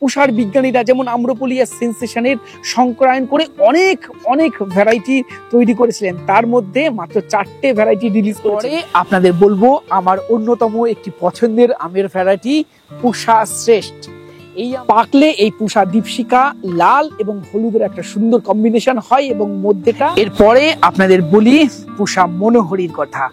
পুষার বিজ্ঞানীরা যেমন আম্রপলি আর সেন্সেশনের সংকরায়ন করে অনেক অনেক ভ্যারাইটি তৈরি করেছিলেন, তার মধ্যে মাত্র 4টে ভ্যারাইটি রিলিজ করে আপনাদের বলবো আমার অন্যতম একটি পছন্দের আমের ভ্যারাইটি পুষা শ্রেষ্ঠ। এই পাকলে এই পুষা দীপশিখা লাল এবং হলুদের একটা সুন্দর কম্বিনেশন হয় এবং মধ্যেটা। এরপরে আপনাদের বলি পুষা মনোহরির কথা,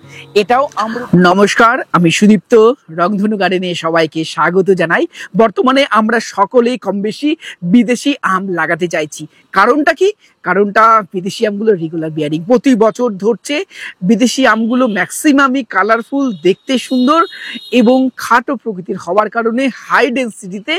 এটাও আমরা। নমস্কার, আমি সুদীপ্ত, রংধনু গার্ডেনে সবাইকে স্বাগত জানাই। বর্তমানে আমরা সকলেই কম বেশি বিদেশি আম লাগাতে চাইছি। কারণটা কি? কারণটা বিদেশি আমগুলো রেগুলার বিয়ারিং প্রতি বছর ধরছে। বিদেশি আমগুলো ম্যাক্সিমামই কালারফুল, দেখতে সুন্দর এবং খাটো প্রকৃতির হওয়ার কারণে হাই ডেন্সিটিতে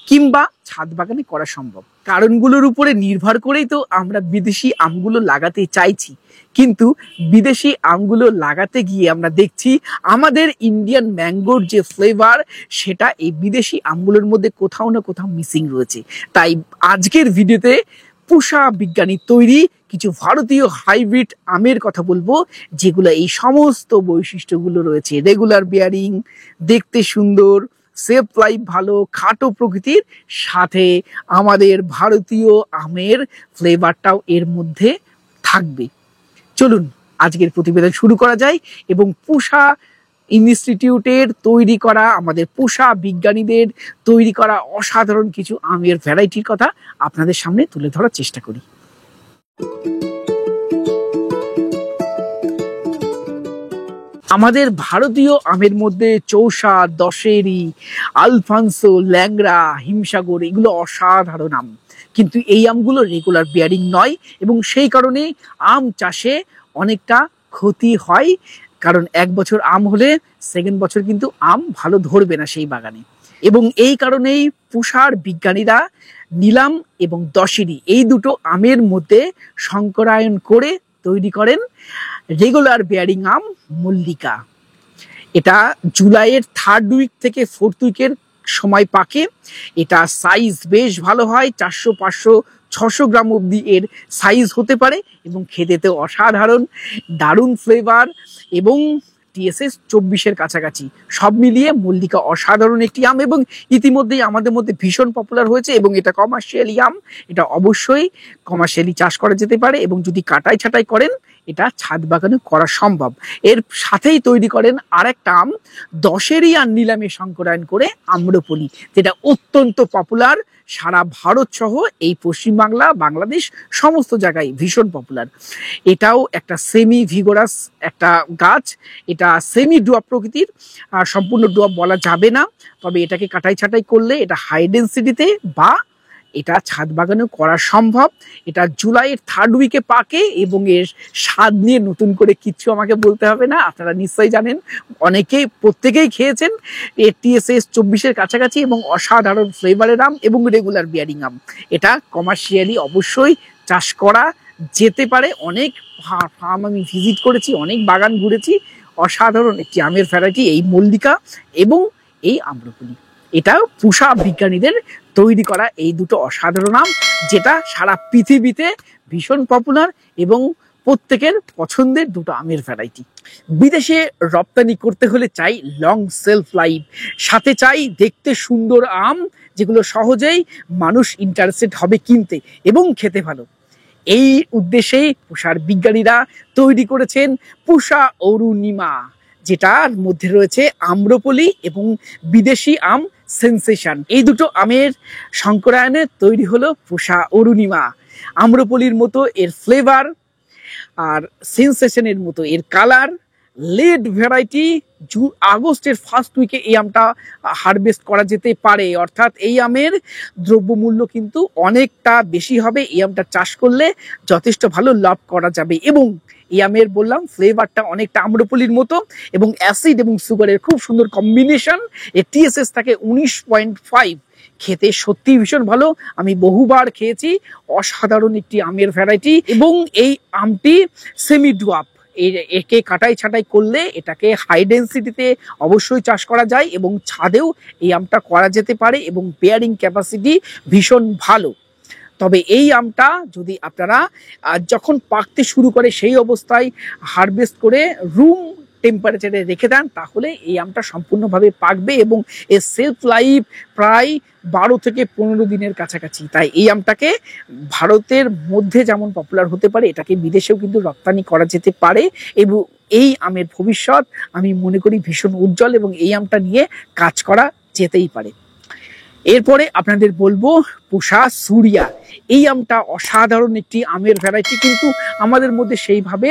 কিংবা ছাদ বাগানে করা সম্ভব। কারণগুলোর উপরে নির্ভর করেই তো আমরা বিদেশি আমগুলো লাগাতে চাইছি, কিন্তু বিদেশি আমগুলো লাগাতে গিয়ে আমরা দেখছি আমাদের ইন্ডিয়ান ম্যাঙ্গোর যে ফ্লেভার সেটা এই বিদেশি আমগুলোর মধ্যে কোথাও না কোথাও মিসিং রয়েছে। তাই আজকের ভিডিওতে পুষা বিজ্ঞানী তৈরি কিছু ভারতীয় হাইব্রিড আমের কথা বলবো, যেগুলো এই সমস্ত বৈশিষ্ট্যগুলো রয়েছে। রেগুলার বিয়ারিং, দেখতে সুন্দর, সেফ লাইফ ভালো, খাটো প্রকৃতির সাথে আমাদের ভারতীয় আমের ফ্লেভারটাও এর মধ্যে থাকবে। চলুন আজকের প্রতিবেদন শুরু করা যায় এবং পুষা ইনস্টিটিউটের তৈরি করা, আমাদের পুষা বিজ্ঞানীদের তৈরি করা অসাধারণ কিছু আমের ভ্যারাইটির কথা আপনাদের সামনে তুলে ধরার চেষ্টা করি। আমাদের ভারতীয় আমের মধ্যে চৌসা, দশেরি, আলফানসো, ল্যাংড়া, হিমসাগর এগুলো অসাধারণ আম, কিন্তু এই আমগুলো রেগুলার বিয়ারিং নয় এবং সেই কারণে আম চাষে অনেকটা ক্ষতি হয়। কারণ এক বছর আম হলে সেকেন্ড বছর কিন্তু আম ভালো ধরবে না সেই বাগানে, এবং এই কারণেই পুষার বিজ্ঞানীরা নীলাম এবং দশেরি এই দুটো আমের মধ্যে সংকরায়ন করে তৈরি করেন রেগুলার বিয়ারিং আম মল্লিকা। এটা জুলাইয়ের 3rd উইক থেকে 4th উইকের সময় পাকে। এটা সাইজ বেশ ভালো হয়, 400, 500, 600 গ্রাম অবধি এর সাইজ হতে পারে এবং খেতেতেও অসাধারণ, দারুণ ফ্লেভার এবং TSS 24-এর কাছাকাছি। সব মিলিয়ে মল্লিকা অসাধারণ একটি আম এবং ইতিমধ্যেই আমাদের মধ্যে ভীষণ পপুলার হয়েছে এবং এটা কমার্শিয়ালি আম। এটা অবশ্যই কমার্শিয়ালি চাষ করা যেতে পারে এবং যদি কাটাই ছাটাই করেন এটা ছাদ বাগানে করা সম্ভব। এর সাথেই তৈরি করেন আরেকটা আম দশেরি আর নীলামে সংকরায়ন করে আম্রপলি, যেটা অত্যন্ত পপুলার সারা ভারত সহ এই পশ্চিমবাংলা, বাংলাদেশ সমস্ত জায়গায় ভীষণ পপুলার। এটাও একটা সেমি ভিগোরাস একটা গাছ, এটা সেমি ডুয়াপ প্রকৃতির, সম্পূর্ণ ডুয়াপ বলা যাবে না, তবে এটাকে কাটাই ছাটাই করলে এটা হাই ডেন্সিটিতে বা এটা ছাদ বাগানেও করা সম্ভব। এটা জুলাইয়ের 3rd উইকে পাকে এবং এর স্বাদ নিয়ে নতুন করে কিচ্ছু আমাকে বলতে হবে না, আপনারা নিশ্চয়ই জানেন, অনেকেই প্রত্যেকেই খেয়েছেন। এর TSS 24-এর কাছাকাছি এবং অসাধারণ ফ্লেভারের আম এবং রেগুলার বিয়ারিং আম। এটা কমার্শিয়ালি অবশ্যই চাষ করা যেতে পারে। অনেক ফার্ম আমি ভিজিট করেছি, অনেক বাগান ঘুরেছি। অসাধারণ একটি আমের ভ্যারাইটি এই মল্লিকা এবং এই আম্রপলি। এটা পুষা বিজ্ঞানীদের তৈরি করা এই দুটো অসাধারণ আম, যেটা সারা পৃথিবীতে ভীষণ পপুলার এবং প্রত্যেকের পছন্দের দুটো আমের ভ্যারাইটি। বিদেশে রপ্তানি করতে হলে চাই লং সেলফ লাইফ, সাথে চাই দেখতে সুন্দর আম যেগুলো সহজেই মানুষ ইন্টারেস্টেড হবে কিনতে এবং খেতে ভালো। এই উদ্দেশ্যেই পুষার বিজ্ঞানীরা তৈরি করেছেন পুষা অরুণিমা, যেটার মধ্যে রয়েছে আম্রপলি এবং বিদেশি আম সেন্সেশন। এই দুটো আমের সংকরায়নে তৈরি হলো পুষা অরুণিমা। আম্রপলির মতো এর ফ্লেভার আর সেন্সেশনের মতো এর কালার। লেট ভ্যারাইটি, আগস্টের 1st উইকে এই আমটা হারভেস্ট করা যেতে পারে, অর্থাৎ এই আমের দ্রব্যমূল্য কিন্তু অনেকটা বেশি হবে। এই আমটা চাষ করলে যথেষ্ট ভালো লাভ করা যাবে এবং এই আমের বললাম ফ্লেভারটা অনেকটা আম্রপলির মতো এবং অ্যাসিড এবং সুগারের খুব সুন্দর কম্বিনেশন। এর TSS থাকে 19.5, খেতে সত্যি ভীষণ ভালো, আমি বহুবার খেয়েছি। অসাধারণ একটি আমের ভ্যারাইটি এবং এই আমটি সেমি ডুয়াপ, একে কাটাই ছাটাই করলে এটাকে হাই ডেন্সিটিতে অবশ্যই চাষ করা যায় এবং ছাদেও এই আমটা করা যেতে পারে এবং বেয়ারিং ক্যাপাসিটি ভীষণ ভালো। তবে এই আমটা যদি আপনারা যখন পাকতে শুরু করে সেই অবস্থায় হারভেস্ট করে রুম টেম্পারেচারে রেখে দেন, তাহলে এই আমটা সম্পূর্ণভাবে পাকবে এবং এর সেলফ লাইফ প্রায় 12 থেকে 15 দিনের কাছাকাছি। তাই এই আমটাকে ভারতের মধ্যে যেমন পপুলার হতে পারে, এটাকে বিদেশেও কিন্তু রপ্তানি করা যেতে পারে এবং এই আমের ভবিষ্যৎ আমি মনে করি ভীষণ উজ্জ্বল এবং এই আমটা নিয়ে কাজ করা যেতেই পারে। এরপরে আপনাদের বলবো পুষা সুরিয়া। এই আমটা অসাধারণ একটি আমের ভ্যারাইটি, কিন্তু আমাদের মধ্যে সেইভাবে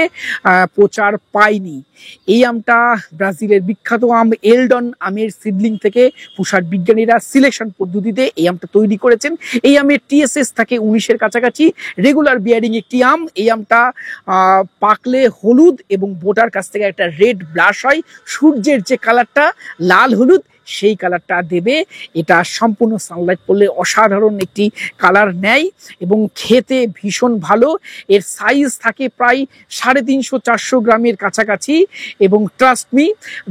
প্রচার পায়নি। এই আমটা ব্রাজিলের বিখ্যাত আম এলডন আমের সিডলিং থেকে পুষার বিজ্ঞানীরা সিলেকশন পদ্ধতিতে এই আমটা তৈরি করেছেন। এই আমের টিএসএস থাকে 19-এর কাছাকাছি, রেগুলার বিয়ারিং একটি আম। এই আমটা পাকলে হলুদ এবং বোটার কাছ থেকে একটা রেড ব্লাশ হয়, সূর্যের যে কালারটা লাল হলুদ সেই কালারটা দেবে। এটা সম্পূর্ণ সানলাইট পড়লে অসাধারণ একটি কালার নেয় এবং খেতে ভীষণ ভালো। এর সাইজ থাকে প্রায় 350-400 গ্রামের কাছাকাছি এবং ট্রাস্ট মি,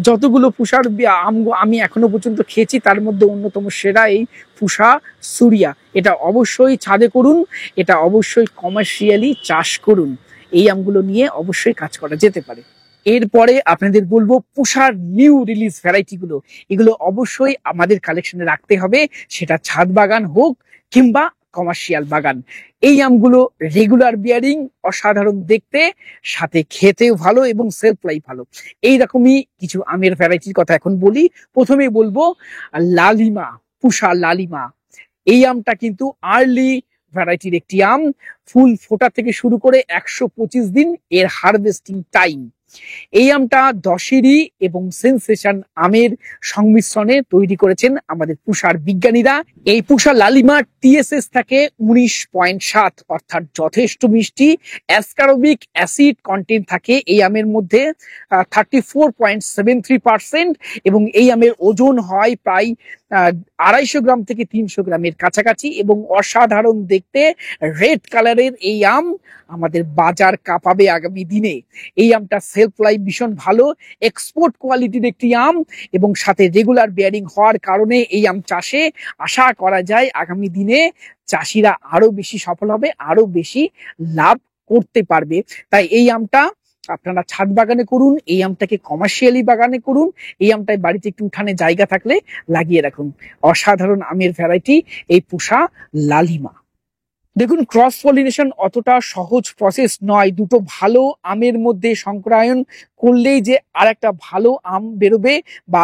যতগুলো পুষার আম আমি এখনো পর্যন্ত খেয়েছি তার মধ্যে অন্যতম সেরা এই পুষা সুরিয়া। এটা অবশ্যই ছাদে করুন, এটা অবশ্যই কমার্শিয়ালি চাষ করুন। এই আমগুলো নিয়ে অবশ্যই কাজ করা যেতে পারে। এরপরে আপনাদের বলবো পুষার নিউ রিলিজ ভ্যারাইটি গুলো, এগুলো অবশ্যই আমাদের কালেকশনে রাখতে হবে, সেটা ছাদ বাগান হোক কিংবা কমার্শিয়াল বাগান। এই আমগুলো রেগুলার বিয়ারিং, অসাধারণ দেখতে, সাথে খেতেও ভালো এবং সেলফ লাইফ ভালো। এইরকমই কিছু আমের ভ্যারাইটির কথা এখন বলি। প্রথমেই বলবো লালিমা, পুষা লালিমা। এই আমটা কিন্তু আর্লি ভ্যারাইটির একটি আম। ফুল ফোটা থেকে শুরু করে 125 দিন এর হারভেস্টিং টাইম। এই আমটা দশেরি এবং সেন্সেশন আমের সংমিশ্রণে তৈরি করেছেন আমাদের পুষার বিজ্ঞানীরা। এই পুষা লালিমা টিএসএস থাকে 19.7, অর্থাৎ যথেষ্ট মিষ্টি। অ্যাসকারবিক অ্যাসিড কন্টেন্ট থাকে এই আমের মধ্যে 34.73% এবং এই আমের ওজন হয় প্রায় 250 গ্রাম থেকে 300 গ্রামের কাছাকাছি এবং অসাধারণ দেখতে রেড কালারের এই আম আমাদের বাজার কাঁপাবে আগামী দিনে। এই আমটা সেলফ লাইফ ভীষণ ভালো, এক্সপোর্ট কোয়ালিটির একটি আম এবং সাথে রেগুলার বিয়ারিং হওয়ার কারণে এই আম চাষে আশা করা যায় আগামী দিনে চাষিরা আরো বেশি সফল হবে, আরো বেশি লাভ করতে পারবে। তাই এই আমটা আপনারা ছাদ বাগানে করুন, এই আমটাকে কমার্শিয়ালি বাগানে করুন, এই আমটায় বাড়িতে একটু উঠানে জায়গা থাকলে লাগিয়ে রাখুন। অসাধারণ আমের ভ্যারাইটি এই পুষা লালিমা। দেখুন, ক্রস পলিনেশন অতটা সহজ প্রসেস নয়। দুটো ভালো আমের মধ্যে সংকরায়ন করলেই যে আর একটা ভালো আম বেরোবে বা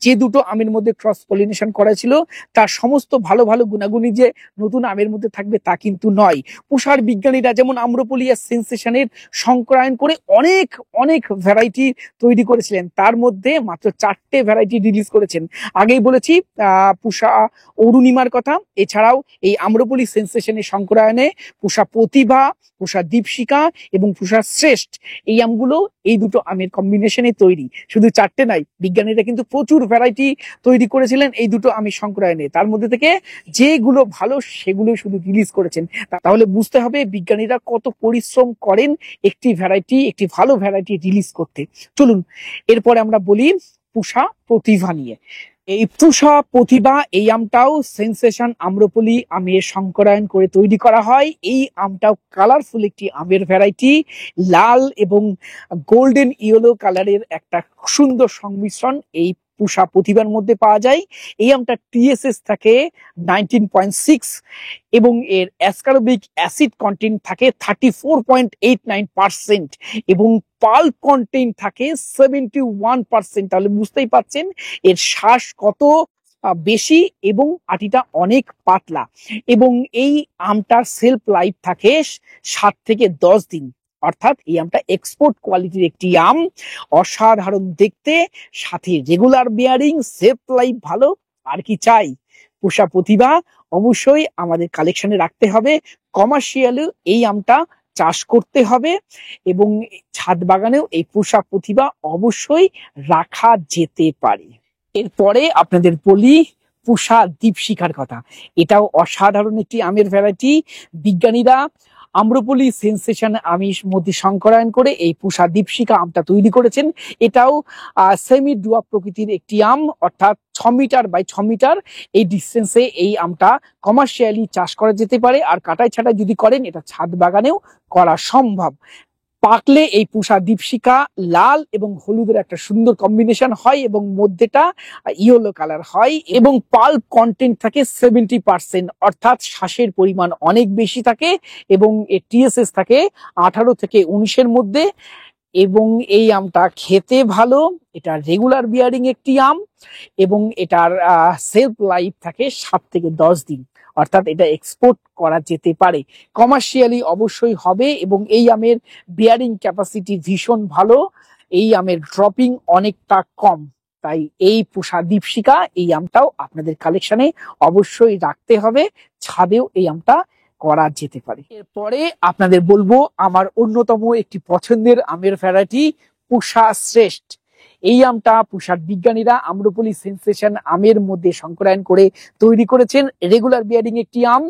যে দুটো আমের মধ্যে ক্রস পলিনেশন করা ছিল তার সমস্ত ভালো ভালো গুণাগুণই যে নতুন আমের মধ্যে থাকবে তা কিন্তু নয়। পুষার বিজ্ঞানীরা যেমন আম্রপলি আর সেন্সেশনের সংকরায়ন করে অনেক অনেক ভ্যারাইটি তৈরি করেছিলেন, তার মধ্যে মাত্র 4টে ভ্যারাইটি রিলিজ করেছেন। আগেই বলেছি পুষা অরুণিমার কথা। এছাড়াও এই আম্রপলি সেন্সেশনের সংকরায়নে পুষা প্রতিভা, পুষা দীপশিকা এবং পুষা শ্রেষ্ঠ, এই আমগুলো এই দুটো আমের কম্বিনেশনে তৈরি। শুধু 4টে নাই, বিজ্ঞানীরা কিন্তু প্রচুর ভ্যারাইটি তৈরি করেছিলেন এই দুটো আমের সংকরায়নে। তার মধ্যে থেকে যেগুলো ভালো সেগুলো শুধু রিলিজ করেছেন। তাহলে বুঝতে হবে বিজ্ঞানীরা কত পরিশ্রম করেন একটি ভ্যারাইটি, একটি ভালো ভ্যারাইটি রিলিজ করতে। চলুন এরপরে আমরা বলি পুষা প্রতিভা নিয়ে। এই পুষা প্রতিভা এই আমটাও সেন্সেশন আম্রপলি আমের সংকরায়ন করে তৈরি করা হয়। এই আমটাও কালারফুল একটি আমের ভ্যারাইটি, লাল এবং গোল্ডেন ইয়েলো কালারের একটা সুন্দর সংমিশ্রণ এই পুষা প্রতিভার মধ্যে পাওয়া যায়। এই আমটা টিএসএস থাকে 19.6 এবং এর অ্যাসকারবিক অ্যাসিড কন্টেন্ট থাকে 34.89% এবং পাল্প কন্টেন্ট থাকে 71%। তাহলে বুঝতেই পারছেন এর শ্বাস কত বেশি এবং আটিটা অনেক পাতলা। এবং এই আমটার সেলফ লাইফ থাকে 7 থেকে 10 দিন, অর্থাৎ এই আমটা এক্সপোর্ট কোয়ালিটির একটি আম। অসাধারণ দেখতে, সাথে রেগুলার বিয়ারিং, সেলফ লাইফ ভালো, আর কি চাই। পুষা প্রতিভা অবশ্যই আমাদের কালেকশনে রাখতে হবে। কমার্শিয়ালি এই আমটা চাষ করতে হবে এবং ছাদ বাগানেও এই পুষা প্রতিভা অবশ্যই রাখা যেতে পারে। এরপরে আপনাদের বলি পুষা দীপশিখার কথা। এটাও অসাধারণ একটি আমের ভ্যারাইটি। বিজ্ঞানীরা আম্রপলি সেন্সেশন আমিষ মধ্যে সংকরায়ন করে এই পুষা দীপশিখা আমটা তৈরি করেছেন। এটাও সেমি ডুয়া প্রকৃতির একটি আম, অর্থাৎ 6 মিটার বাই 6 মিটার এই ডিস্টেন্সে এই আমটা কমার্শিয়ালি চাষ করা যেতে পারে। আর কাটাই ছাটাই যদি করেন এটা ছাদ বাগানেও করা সম্ভব। পাকলে এই পুষা দীপশিখা লাল এবং হলুদের একটা সুন্দর কম্বিনেশন হয় এবং মধ্যেটা ইয়েলো কালার হয় এবং পাল্প কন্টেন্ট থাকে 70%, অর্থাৎ শ্বাসের পরিমাণ অনেক বেশি থাকে এবং এর টিএসএস থাকে 18 থেকে 19-এর মধ্যে। এবং এই আমটা খেতে ভালো, এটা রেগুলার বিয়ারিং একটি আম এবং এটার সেলফ লাইফ থাকে 7 থেকে 10 দিন, অর্থাৎ এটা এক্সপোর্ট করা যেতে পারে। কমার্শিয়ালি অবশ্যই হবে এবং এই আমের বিয়ারিং ক্যাপাসিটি ভীষণ ভালো, এই আমের ড্রপিং অনেকটা কম। তাই এই পুষা দীপশিখা এই আমটাও আপনাদের কালেকশনে অবশ্যই রাখতে হবে, ছাদেও এই আমটা করা যেতে পারে। এরপরে আপনাদের বলবো আমার অন্যতম একটি পছন্দের আমের ভ্যারাইটি পুষা শ্রেষ্ঠ। এই আমটা পুষার বিজ্ঞানীরা আম্রপলি সেন্সেশন আমের মধ্যে সংকরায়ন করে তৈরি করেছেন। রেগুলার বিয়ারিং একটি আম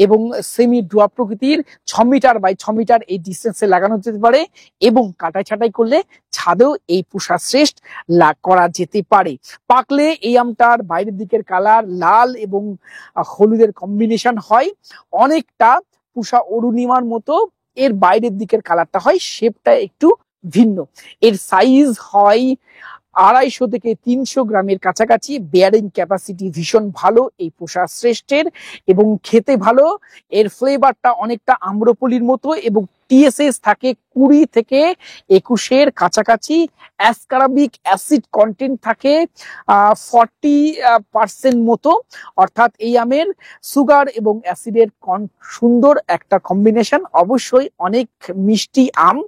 এবং সেমি ড্রপ প্রকৃতির, 6 মিটার বাই 6 মিটার এই ডিস্টেন্সে লাগানো যেতে পারে এবং কাটাই ছাটাই করলে ছাদেও এই পুষা শ্রেষ্ঠ করা যেতে পারে। পাকলে এই আমটার বাইরের দিকের কালার লাল এবং হলুদের কম্বিনেশন হয়, অনেকটা পুষা অরুণিমার মতো এর বাইরের দিকের কালারটা হয়, শেপটা একটু ভিন্ন। এর সাইজ হয় 250 থেকে 300 গ্রামের কাছাকাছি। বেয়ারিং ক্যাপাসিটি ভীষণ ভালো এই পুষা শ্রেষ্ঠের এবং খেতে ভালো। এর ফ্লেভারটা অনেকটা আম্রপলির মতো এবং টিএসএস থাকে 20 থেকে 21-এর কাছাকাছি। অ্যাসকারবিক অ্যাসিড কন্টেন্ট থাকে 40% মতো, অর্থাৎ এই আমের সুগার এবং অ্যাসিডের সুন্দর একটা কম্বিনেশন। অবশ্যই অনেক মিষ্টি আম,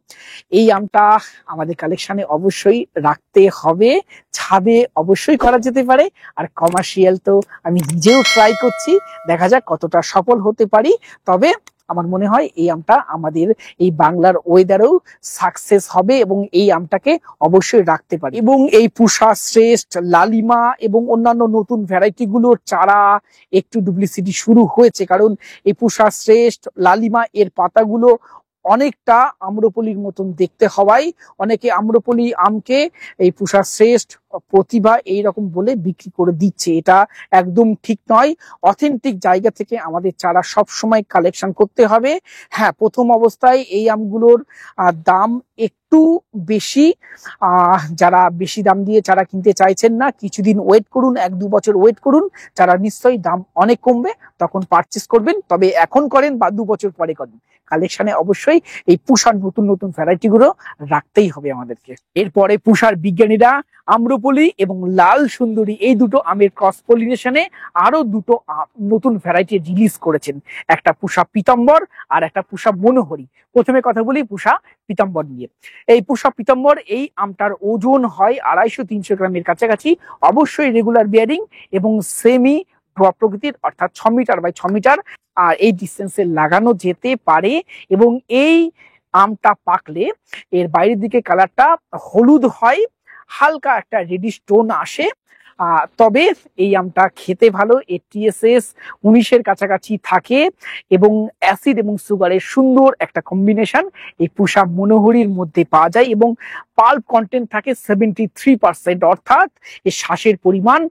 এই আমটা আমাদের কালেকশনে অবশ্যই রাখতে হবে, ছাদে অবশ্যই করা যেতে পারে। আর কমার্শিয়াল তো আমি নিজেও ট্রাই করছি, দেখা যাক কতটা সফল হতে পারি। তবে আমার মনে হয় এই আমটা আমাদের এই বাংলার ওয়েদারেও সাকসেস হবে এবং এই আমটাকে অবশ্যই রাখতে পারি। এবং এই পুষা শ্রেষ্ঠ, লালিমা এবং অন্যান্য নতুন ভ্যারাইটি গুলোর চারা একটু ডুপ্লিসিটি শুরু হয়েছে, কারণ এই পুষা শ্রেষ্ঠ, লালিমা এর পাতাগুলো অনেকটা আম্রপলির মতন দেখতে হওয়ায় অনেকে আম্রপলি আমকে এই পুষা শ্রেষ্ঠ, প্রতিভা এইরকম বলে বিক্রি করে দিচ্ছে। এটা একদম ঠিক নয়। অথেন্টিক জায়গা থেকে আমাদের চারা সব সময় কালেকশন করতে হবে। হ্যাঁ, প্রথম অবস্থায় এই আমগুলোর দাম একটু বেশি, যারা বেশি দাম দিয়ে চারা কিনতে চাইছেন না, কিছুদিন ওয়েট করুন, 1-2 বছর ওয়েট করুন, চারা নিশ্চয়ই দাম অনেক কমবে, তখন পারচেস করবেন। তবে এখন করেন বা 2 বছর পরে করেন, কালেকশনে অবশ্যই এই পুষার নতুন নতুন ভ্যারাইটি গুলো রাখতেই হবে আমাদেরকে। এরপরে পুষার বিজ্ঞানীরা আম্রপলি এবং লাল সুন্দরী এই দুটো আমের ক্রস পলিনেশনে আরো দুটো নতুন ভ্যারাইটি রিলিজ করেছেন, একটা পুষা পীতাম্বর আর একটা পুষা মনোহরি। প্রথমে কথা বলি পুষা পীতাম্বর নিয়ে। এই পুষা পীতাম্বর এই আমটার ওজন হয় 250-300 গ্রামের কাছাকাছি, অবশ্যই রেগুলার বিয়ারিং এবং সেমি ড্রপ প্রকৃতির, অর্থাৎ 6 মিটার বাই 6 মিটার আর এই ডিস্টেন্সে লাগানো যেতে পারে। এবং এই আমটা পাকলে এর বাইরের দিকে কালারটা হলুদ হয়, হালকা একটা রেডিশ টোন আসে। তবে এই আমটা খেতে ভালো, এর টিএসএস 19-এর কাছাকাছি থাকে এবং অ্যাসিড এবং সুগারের সুন্দর একটা কম্বিনেশন এই পুষা মনোহরির মধ্যে পাওয়া যায় এবং পাল্প কন্টেন্ট থাকে 73%, অর্থাৎ এর শ্বাসের পরিমাণ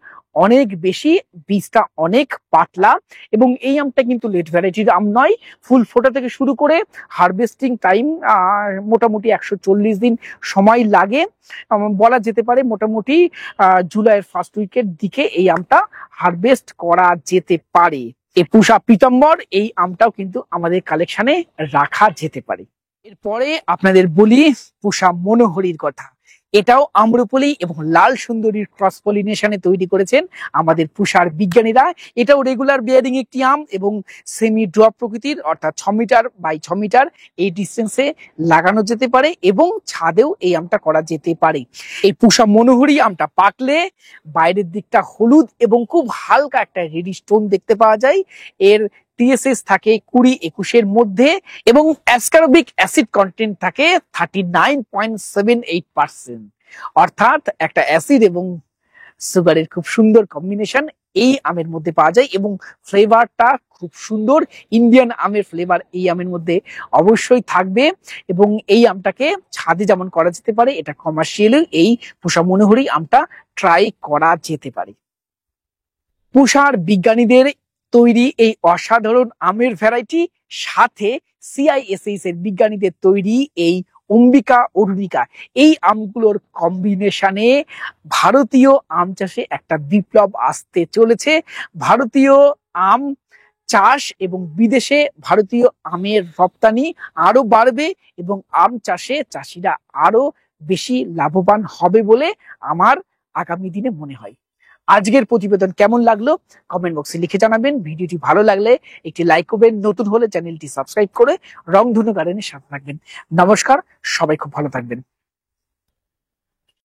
অনেক বেশি, বীজটা অনেক পাতলা। এবং এই আমটা কিন্তু লেট ভ্যারাইটির আম নয়, ফুল ফোটা থেকে শুরু করে হারভেস্টিং টাইম মোটামুটি 140 দিন সময় লাগে, বলা যেতে পারে মোটামুটি জুলাইয়ের ফার্স্ট উইকের দিকে এই আমটা হারভেস্ট করা যেতে পারে। এই পুষা পীতাম্বর এই আমটাও কিন্তু আমাদের কালেকশনে রাখা যেতে পারে। এরপরে আপনাদের বলি পুষা মনোহরির কথা। এটাও আম্রপলি এবং লাল সুন্দরীর ক্রস পলিনেশনে তৈরি করেছেন আমাদের পুষার বিজ্ঞানীরা। এটাও রেগুলার বিয়ারিং একটি আম এবং সেমি ড্রপ প্রকৃতির, অর্থাৎ 6 মিটার বাই 6 মিটার এই ডিস্টেন্সে লাগানো যেতে পারে এবং ছাদেও এই আমটা করা যেতে পারে। এই পুষা মনোহরি আমটা পাকলে বাইরের দিকটা হলুদ এবং খুব হালকা একটা রেডিশ টোন দেখতে পাওয়া যায়। এর টিএসএস থাকে 20-21-এর মধ্যে এবং অ্যাসকারবিক অ্যাসিড কন্টেন্ট থাকে 39.78%, অর্থাৎ একটা অ্যাসিড এবং সুগারের খুব সুন্দর কম্বিনেশন এই আমের মধ্যে পাওয়া যায় এবং ফ্লেভারটা খুব সুন্দর, ইন্ডিয়ান আমের ফ্লেভার এই আমের মধ্যে অবশ্যই থাকবে। এবং এই আমটাকে ছাদে যেমন করা যেতে পারে, এটা কমার্শিয়ালি এই পুষা মনোহরি আমটা ট্রাই করা যেতে পারে। পুষার বিজ্ঞানীদের তৈরি এই অসাধারণ আমের ভ্যারাইটি সাথে সিআইএসএইচ এর বিজ্ঞানীদের তৈরি এই অম্বিকা, অরুণিকা, এই আমগুলোর কম্বিনেশনে ভারতীয় আম চাষে একটা বিপ্লব আসতে চলেছে। ভারতীয় আম চাষ এবং বিদেশে ভারতীয় আমের রপ্তানি আরো বাড়বে এবং আম চাষে চাষিরা আরো বেশি লাভবান হবে বলে আমার আগামী দিনে মনে হয়। আজকের প্রতিবেদন কেমন লাগলো কমেন্ট বক্সে লিখে জানাবেন। ভিডিওটি ভালো লাগলে একটি লাইক করবেন, নতুন হলে চ্যানেলটি সাবস্ক্রাইব করে রংধনু গার্ডেনের সাথে থাকবেন। নমস্কার, সবাই খুব ভালো থাকবেন।